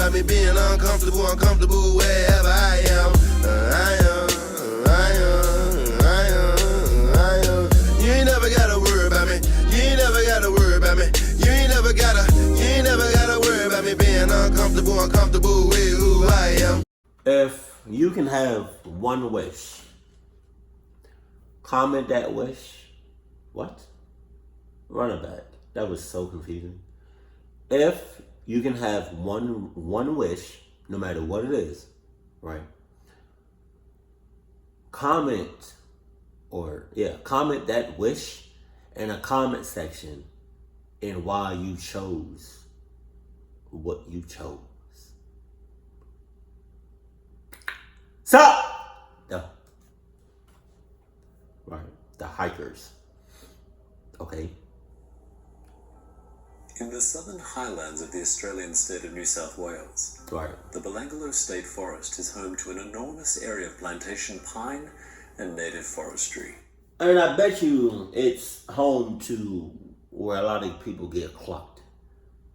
about me being uncomfortable wherever I am. You ain't never gotta worry about me. You ain't never gotta worry about me. You ain't never gotta worry about me being uncomfortable with who I am. If you can have one wish, comment that wish. What? Run it back. That was so confusing. If you can have one wish, no matter what it is, right? Comment that wish in a comment section and why you chose what you chose. So, the hikers. Okay. In the southern highlands of the Australian state of New South Wales, the Belangolo State Forest is home to an enormous area of plantation pine and native forestry. And I bet you it's home to where a lot of people get clucked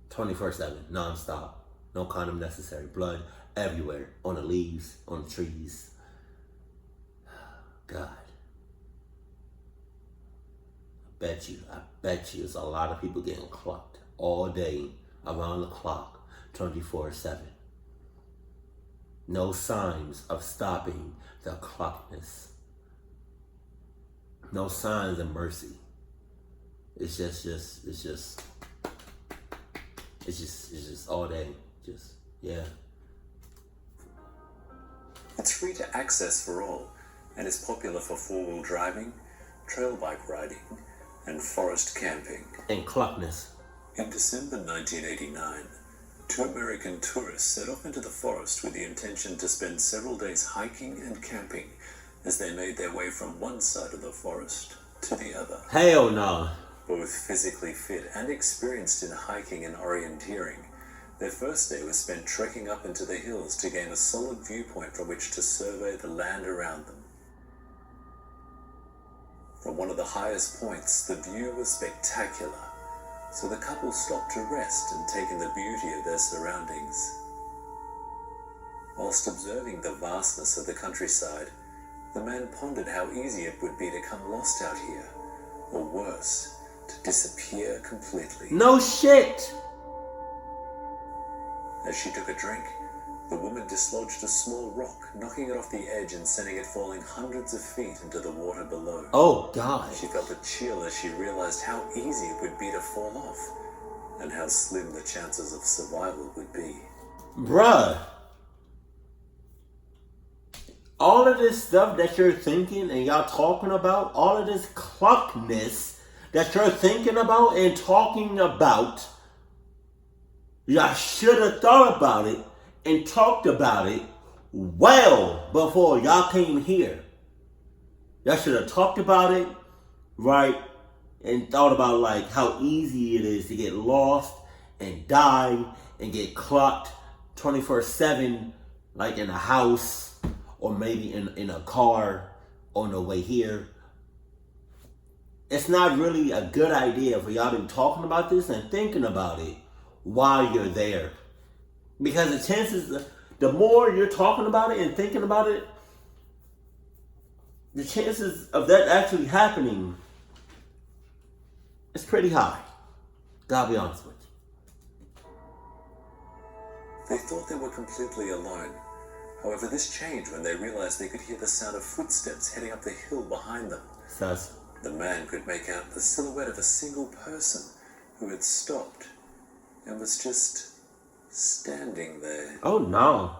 24/7, nonstop. No condom necessary. Blood everywhere. On the leaves, on the trees. God. I bet you it's a lot of people getting clucked all day, around the clock, 24/7. No signs of stopping the cluckness. No signs of mercy. It's just all day. It's free to access for all and is popular for four-wheel driving, trail bike riding, and forest camping. And cluckness. In December 1989, two American tourists set off into the forest with the intention to spend several days hiking and camping as they made their way from one side of the forest to the other. Hell no. Both physically fit and experienced in hiking and orienteering, their first day was spent trekking up into the hills to gain a solid viewpoint from which to survey the land around them. From one of the highest points, the view was spectacular, so the couple stopped to rest and take in the beauty of their surroundings. Whilst observing the vastness of the countryside, the man pondered how easy it would be to come lost out here, or worse, to disappear completely. No shit! As she took a drink, the woman dislodged a small rock, knocking it off the edge and sending it falling hundreds of feet into the water below. Oh, God. She felt a chill as she realized how easy it would be to fall off, and how slim the chances of survival would be. Bruh. All of this stuff that you're thinking and y'all talking about, all of this cluckness that you're thinking about and talking about, y'all should have thought about it and talked about it well before y'all came here. Y'all should have talked about it, right? And thought about like how easy it is to get lost and die and get clocked 24/7, like in a house or maybe in a car on the way here. It's not really a good idea for y'all to be talking about this and thinking about it while you're there. Because the chances, the more you're talking about it and thinking about it, the chances of that actually happening is pretty high. Gotta be honest with you. They thought they were completely alone. However, this changed when they realized they could hear the sound of footsteps heading up the hill behind them. Sus. The man could make out the silhouette of a single person who had stopped and was just standing there. Oh no.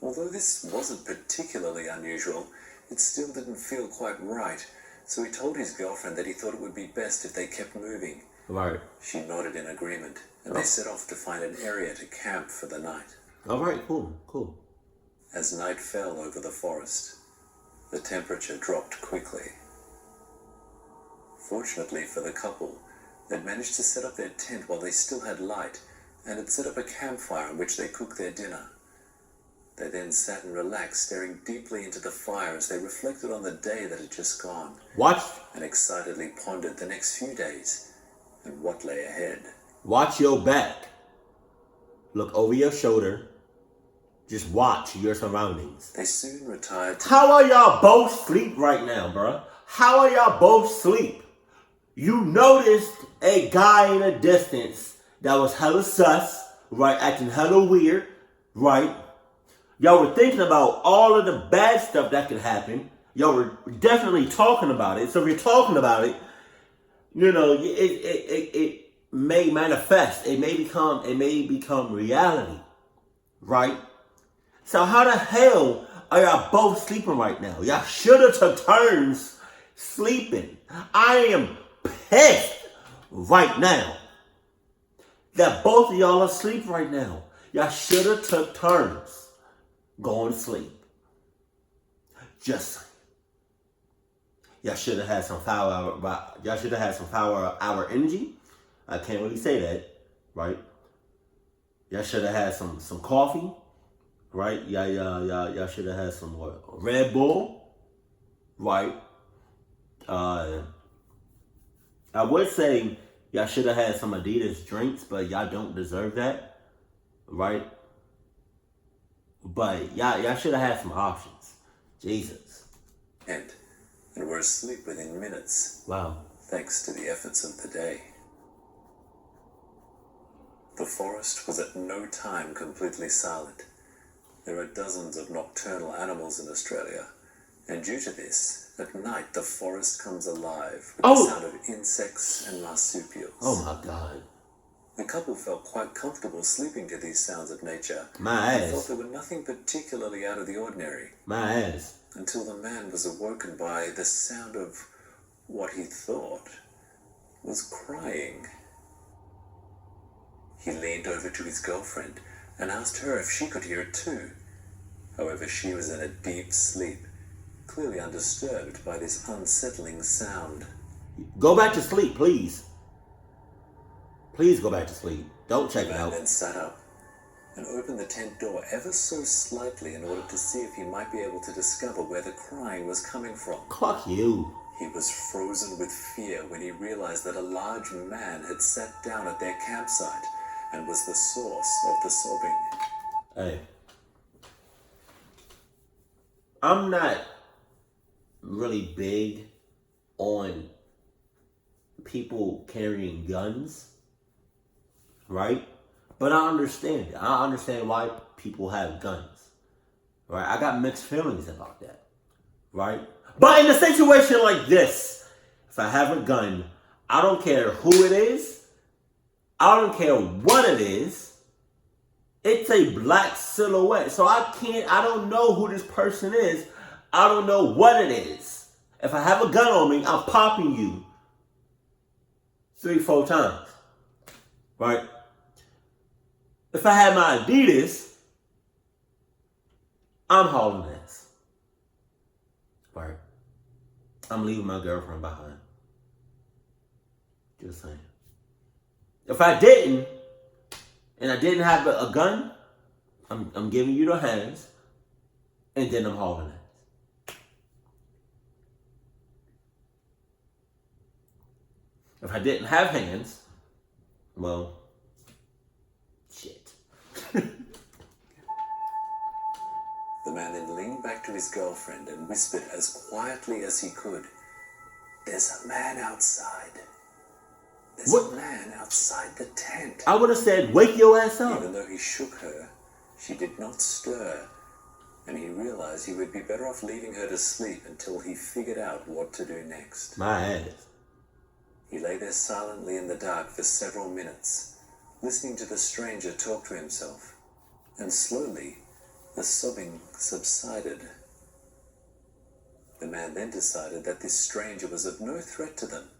Although this wasn't particularly unusual, it still didn't feel quite right, so he told his girlfriend that he thought it would be best if they kept moving. Right. She nodded in agreement, and they set off to find an area to camp for the night. All right, cool. As night fell over the forest, the temperature dropped quickly. Fortunately for the couple, they'd managed to set up their tent while they still had light, and had set up a campfire on which they cooked their dinner. They then sat and relaxed, staring deeply into the fire as they reflected on the day that had just gone. And excitedly pondered the next few days and what lay ahead. Watch your back. look over your shoulder, just watch your surroundings. They soon retired to How are y'all both asleep right now, bruh? How are y'all both asleep? You noticed a guy in the distance that was hella sus, right? Acting hella weird, right? Y'all were thinking about all of the bad stuff that could happen. Y'all were definitely talking about it. So if you're talking about it, you know, it may manifest. It may become reality, right? So how the hell are y'all both sleeping right now? Y'all should have took turns sleeping. I am pissed right now that both of y'all are asleep right now. Y'all should have took turns going to sleep. Just saying. Y'all should have had some hour energy. I can't really say that, right? Y'all should have had some coffee, right? Y'all should have had some Red Bull, right? I would say y'all should have had some Adidas drinks, but y'all don't deserve that, right? But y'all should have had some options. Jesus. and were asleep within minutes, Wow. thanks to the efforts of the day. The forest was at no time completely silent. There are dozens of nocturnal animals in Australia, and due to this, at night the forest comes alive with the sound of insects and marsupials. Oh my God. The couple felt quite comfortable sleeping to these sounds of nature. My They thought ass. there were nothing particularly out of the ordinary, My ass. until the man was awoken by the sound of what he thought was crying. He leaned over to his girlfriend and asked her if she could hear it too. However, she was in a deep sleep, clearly undisturbed by this unsettling sound. Go back to sleep, please. Please go back to sleep. Don't check The it man out. then sat up and opened the tent door ever so slightly in order to see if he might be able to discover where the crying was coming from. Fuck you. He was frozen with fear when he realized that a large man had sat down at their campsite and was the source of the sobbing. Hey. I'm not really big on people carrying guns, right? But I understand it. I understand why people have guns, right? I got mixed feelings about that, right? But in a situation like this, if I have a gun, I don't care who it is. I don't care what it is. It's a black silhouette. So I don't know who this person is. I don't know what it is. If I have a gun on me, I'm popping you 3-4 times, right? If I had my Adidas, I'm hauling ass, right? I'm leaving my girlfriend behind. Just saying. If I didn't, and I didn't have a gun, I'm giving you the hands, and then I'm hauling ass. If I didn't have hands, well, shit. The man then leaned back to his girlfriend and whispered as quietly as he could, "There's a man outside. There's What? a man outside the tent." I would have said, wake your ass up. Even though he shook her, she did not stir, and he realized he would be better off leaving her to sleep until he figured out what to do next. My ass. He lay there silently in the dark for several minutes, listening to the stranger talk to himself, and slowly the sobbing subsided. The man then decided that this stranger was of no threat to them,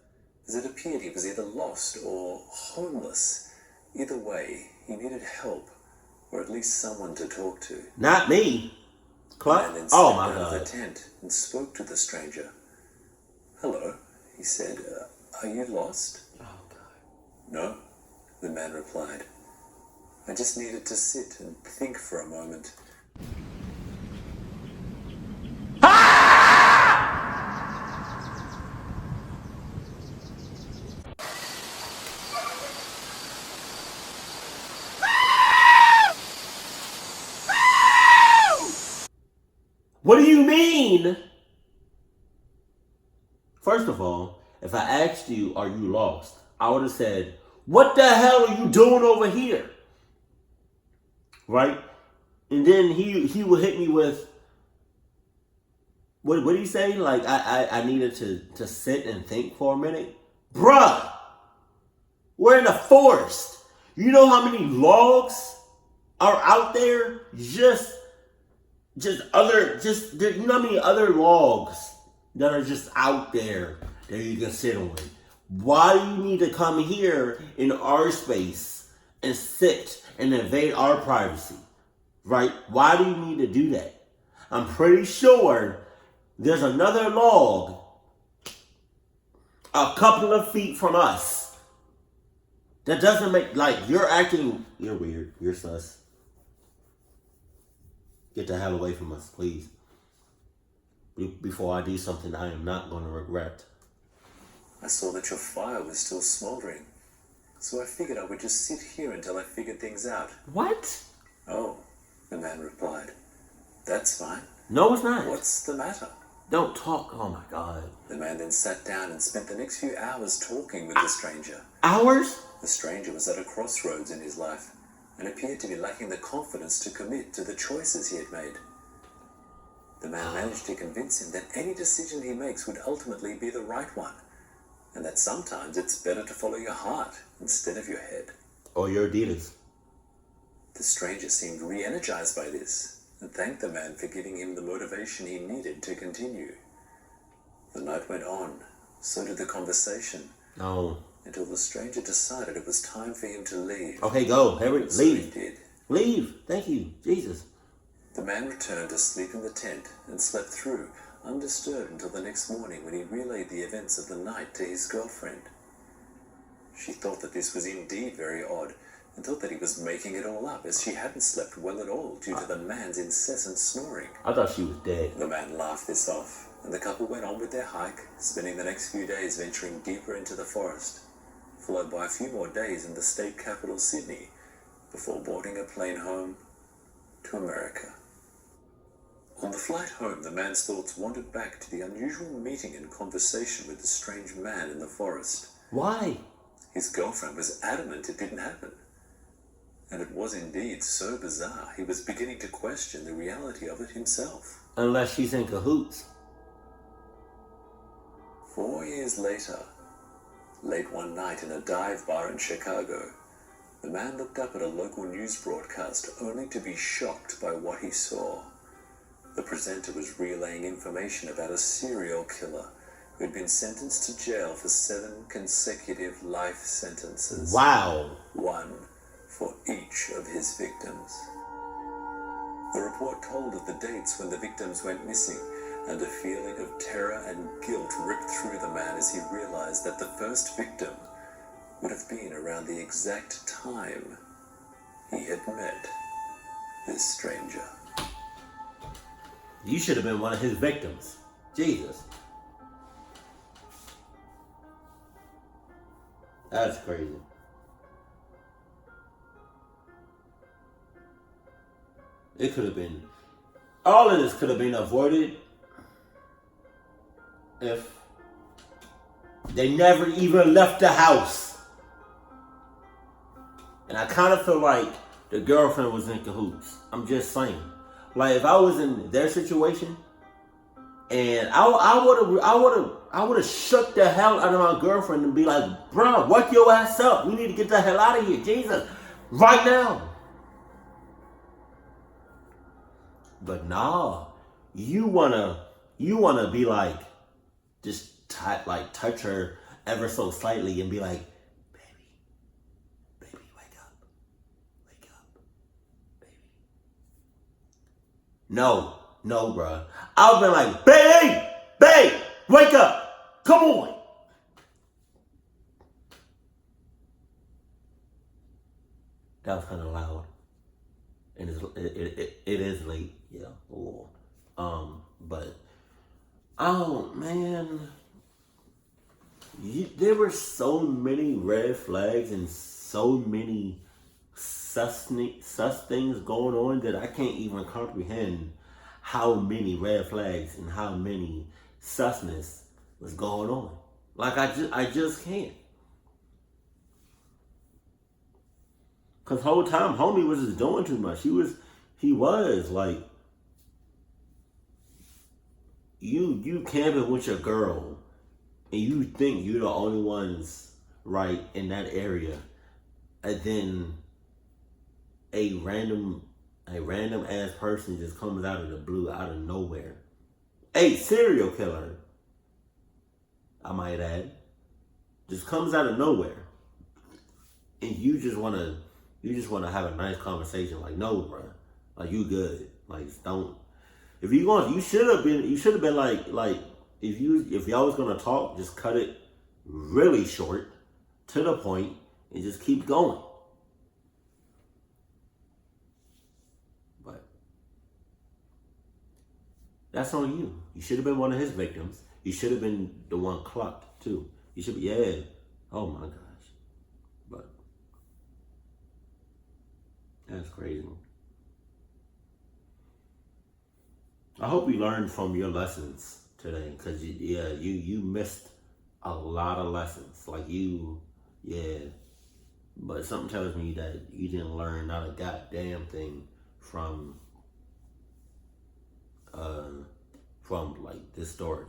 as it appeared he was either lost or homeless. Either way, he needed help, or at least someone to talk to. Not me. The man Clark? then Oh stepped my out of the God. tent and spoke to the stranger. "Hello," he said. "Are you lost?" Oh God. "No," the man replied. "I just needed to sit and think for a moment." What do you mean? First of all, if I asked you, are you lost? I would have said, what the hell are you doing over here? Right? And then he would hit me with, what did he say? Like, I needed to sit and think for a minute. Bruh, we're in the forest. You know how many logs are out there? You know how many other logs that are just out there that you can sit on? Why do you need to come here in our space and sit and invade our privacy? Right? Why do you need to do that? I'm pretty sure there's another log a couple of feet from us that doesn't make, like, you're weird, you're sus. Get the hell away from us, please. Before I do something I am not going to regret. I saw that your fire was still smoldering, so I figured I would just sit here until I figured things out. What? Oh, the man replied. That's fine. No, it's not. What's the matter? Don't talk. Oh my God. The man then sat down and spent the next few hours talking with the stranger. Hours? The stranger was at a crossroads in his life and appeared to be lacking the confidence to commit to the choices he had made. The man managed to convince him that any decision he makes would ultimately be the right one, and that sometimes it's better to follow your heart instead of your head. Or your Adidas. The stranger seemed re-energized by this and thanked the man for giving him the motivation he needed to continue. The night went on, so did the conversation. No. Until the stranger decided it was time for him to leave. Okay, go. Harry, So leave. he did. Leave. Thank you. Jesus. The man returned to sleep in the tent and slept through, undisturbed until the next morning when he relayed the events of the night to his girlfriend. She thought that this was indeed very odd, and thought that he was making it all up, as she hadn't slept well at all due to the man's incessant snoring. I thought she was dead. The man laughed this off, and the couple went on with their hike, spending the next few days venturing deeper into the forest, followed by a few more days in the state capital, Sydney, before boarding a plane home to America. On the flight home, the man's thoughts wandered back to the unusual meeting and conversation with the strange man in the forest. Why? His girlfriend was adamant it didn't happen. And it was indeed so bizarre, he was beginning to question the reality of it himself. Unless she's in cahoots. 4 years later, late one night in a dive bar in Chicago, the man looked up at a local news broadcast only to be shocked by what he saw. The presenter was relaying information about a serial killer who had been sentenced to jail for 7 consecutive life sentences. Wow. One for each of his victims. The report told of the dates when the victims went missing, and a feeling of terror and guilt ripped through the man as he realized that the first victim would have been around the exact time he had met this stranger. You should have been one of his victims. Jesus. That's crazy. It could have been, all of this could have been avoided if they never even left the house. And I kind of feel like the girlfriend was in cahoots. I'm just saying. Like, if I was in their situation, and I would have shook the hell out of my girlfriend and be like, bro, wake your ass up. We need to get the hell out of here. Jesus. Right now. But nah, you wanna be like, just touch her ever so slightly and be like, baby, wake up, baby. No, bruh. I've been like, babe, wake up, come on. That was kind of loud, and it is late. Yeah. Oh. But oh man, there were so many red flags and so many sus things going on that I can't even comprehend how many red flags and how many susness was going on. Like I just can't. Cause whole time homie was just doing too much. He was like, you camping with your girl and you think you're the only ones right in that area, and then a random ass person just comes out of the blue, out of nowhere. A serial killer, I might add, just comes out of nowhere, and you just wanna have a nice conversation. Like, no, bro, like you good. Like, don't. If you want, you should have been like if y'all was gonna talk, just cut it really short, to the point, and just keep going. But that's on you. You should have been one of his victims. You should have been the one clucked too. You should be, yeah. Oh my gosh. But that's crazy. I hope you learned from your lessons today, because you missed a lot of lessons. Like but something tells me that you didn't learn not a goddamn thing from like this story.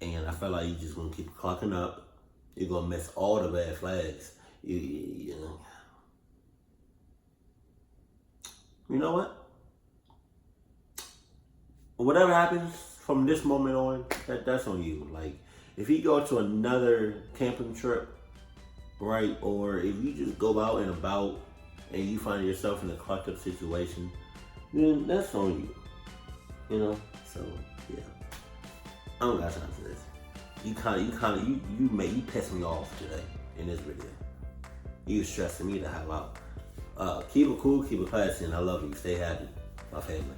And I feel like you're just gonna keep clocking up. You're gonna miss all the bad flags. You know what? Whatever happens from this moment on, that's on you. Like, if you go to another camping trip, right, or if you just go out and about and you find yourself in a clucked up situation, then that's on you. You know? So yeah. I don't got time for this. You pissed me off today in this video. You stressing me the hell out. Keep it cool, keep it classy, and I love you. Stay happy, my family.